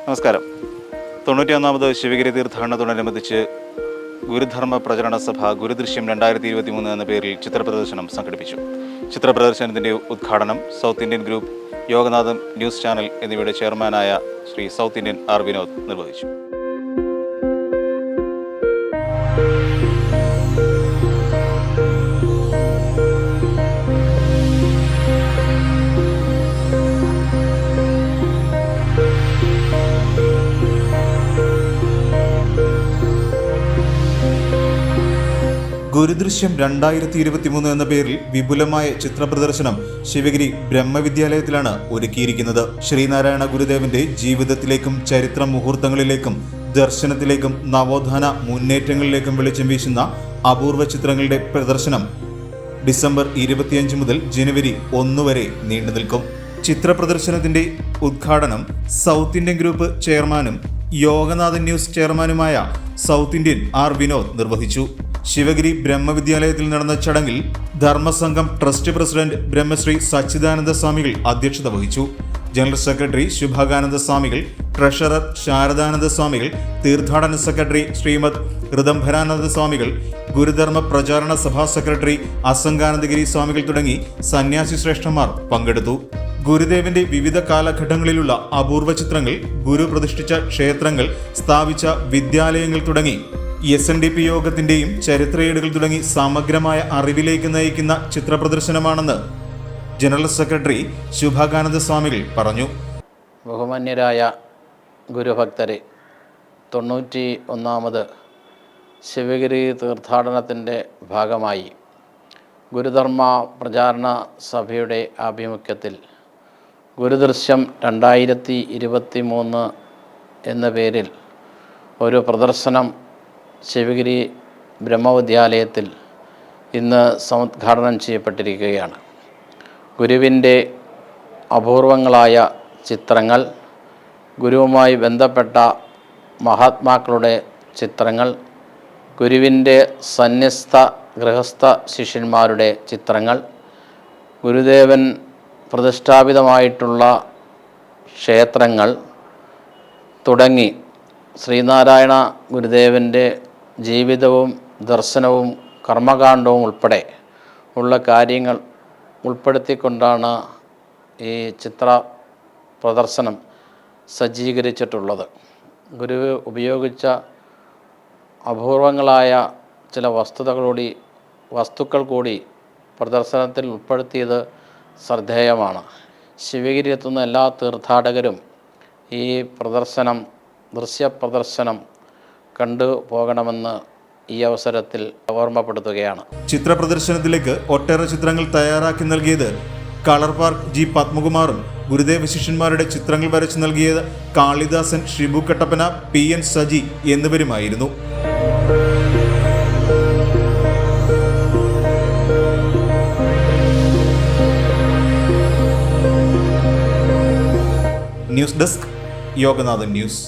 നമസ്കാരം. 91ാമത് ശിവഗിരി തീർത്ഥാടനത്തോടനുബന്ധിച്ച് ഗുരുധർമ്മ പ്രചരണ സഭ ഗുരുദൃശ്യം 2023 എന്ന പേരിൽ ചിത്രപ്രദർശനം സംഘടിപ്പിച്ചു. ചിത്രപ്രദർശനത്തിൻ്റെ ഉദ്ഘാടനം South Indian group, Yoganatham news channel എന്നിവയുടെ ചെയർമാനായ Shri South Indian R Vinod നിർവഹിച്ചു. ഗുരുദൃശ്യം 2023 എന്ന പേരിൽ വിപുലമായ ചിത്രപ്രദർശനം ശിവഗിരി ബ്രഹ്മവിദ്യാലയത്തിലാണ് ഒരുക്കിയിരിക്കുന്നത്. ശ്രീനാരായണ ഗുരുദേവന്റെ ജീവിതത്തിലേക്കും ചരിത്ര മുഹൂർത്തങ്ങളിലേക്കും ദർശനത്തിലേക്കും നവോത്ഥാന മുന്നേറ്റങ്ങളിലേക്കും വെളിച്ചം വീശുന്ന അപൂർവ ചിത്രങ്ങളുടെ പ്രദർശനം ഡിസംബർ 25 മുതൽ ജനുവരി 1 വരെ നീണ്ടു നിൽക്കും. ചിത്രപ്രദർശനത്തിന്റെ ഉദ്ഘാടനം സൗത്ത് ഇന്ത്യൻ ഗ്രൂപ്പ് ചെയർമാനും യോഗനാഥൻ ന്യൂസ് ചെയർമാനുമായ സൗത്ത് ഇന്ത്യൻ ആർ വിനോദ് നിർവഹിച്ചു. ശിവഗിരി ബ്രഹ്മവിദ്യാലയത്തിൽ നടന്ന ചടങ്ങിൽ ധർമ്മസംഘം ട്രസ്റ്റ് പ്രസിഡന്റ് ബ്രഹ്മശ്രീ സച്ചിദാനന്ദ സ്വാമികൾ അധ്യക്ഷത വഹിച്ചു. ജനറൽ സെക്രട്ടറി ശുഭാകാനന്ദ സ്വാമികൾ, ട്രഷറർ ശാരദാനന്ദ സ്വാമികൾ, തീർത്ഥാടന സെക്രട്ടറി ശ്രീമദ് ഋതംഭരാനന്ദ സ്വാമികൾ, ഗുരുധർമ്മ പ്രചാരണ സഭാ സെക്രട്ടറി അസംഗാനന്ദഗിരി സ്വാമികൾ തുടങ്ങി സന്യാസി ശ്രേഷ്ഠന്മാർ പങ്കെടുത്തു. ഗുരുദേവന്റെ വിവിധ കാലഘട്ടങ്ങളിലുള്ള അപൂർവ ചിത്രങ്ങൾ, ഗുരു പ്രതിഷ്ഠിച്ച ക്ഷേത്രങ്ങൾ, സ്ഥാപിച്ച വിദ്യാലയങ്ങൾ തുടങ്ങി SNDP യോഗത്തിന്റെയും ചരിത്രേടുകൾ തുടങ്ങി സമഗ്രമായ അറിവിലേക്ക് നയിക്കുന്ന ചിത്രപ്രദർശനമാണെന്ന് ജനറൽ സെക്രട്ടറി ശുഭാകാനന്ദ സ്വാമികൾ പറഞ്ഞു. ബഹുമാന്യരായ ഗുരുഭക്തരെ, 91ാമത് ശിവഗിരി തീർത്ഥാടനത്തിൻ്റെ ഭാഗമായി ഗുരുധർമ്മ പ്രചാരണ സഭയുടെ ആഭിമുഖ്യത്തിൽ ഗുരുദൃശ്യം 2023 എന്ന പേരിൽ ഒരു പ്രദർശനം ശിവഗിരി ബ്രഹ്മവിദ്യാലയത്തിൽ ഇന്ന് സമുദ്ഘാടനം ചെയ്യപ്പെട്ടിരിക്കുകയാണ്. ഗുരുവിൻ്റെ അപൂർവങ്ങളായ ചിത്രങ്ങൾ, ഗുരുവുമായി ബന്ധപ്പെട്ട മഹാത്മാക്കളുടെ ചിത്രങ്ങൾ, ഗുരുവിൻ്റെ സന്യസ്ത ഗൃഹസ്ഥ ശിഷ്യന്മാരുടെ ചിത്രങ്ങൾ, ഗുരുദേവൻ പ്രതിഷ്ഠാപിതമായിട്ടുള്ള ക്ഷേത്രങ്ങൾ തുടങ്ങി ശ്രീനാരായണ ഗുരുദേവൻ്റെ ജീവിതവും ദർശനവും കർമ്മകാണ്ഡവും ഉൾപ്പെടെ ഉള്ള കാര്യങ്ങൾ ഉൾപ്പെടുത്തിക്കൊണ്ടാണ് ഈ ചിത്ര പ്രദർശനം സജ്ജീകരിച്ചിട്ടുള്ളത്. ഗുരു ഉപയോഗിച്ച അപൂർവങ്ങളായ ചില വസ്തുക്കൾ കൂടി പ്രദർശനത്തിൽ ഉൾപ്പെടുത്തിയത് ശ്രദ്ധേയമാണ്. ശിവഗിരി എത്തുന്ന എല്ലാ തീർത്ഥാടകരും ഈ ദൃശ്യപ്രദർശനം കണ്ടുപോകണമെന്ന് ഈ അവസരത്തിൽ ഓർമ്മപ്പെടുത്തുകയാണ്. ചിത്രപ്രദർശനത്തിലേക്ക് ഒട്ടേറെ ചിത്രങ്ങൾ തയ്യാറാക്കി നൽകിയത് കളർ പാർക്ക് ജി പത്മകുമാറും, ഗുരുദേവ ശിഷ്യന്മാരുടെ ചിത്രങ്ങൾ വരച്ചു നൽകിയത് കാളിദാസൻ, ഷിബു കട്ടപ്പന, PN സജി എന്നിവരുമായിരുന്നു. News desk, Yoganathan news.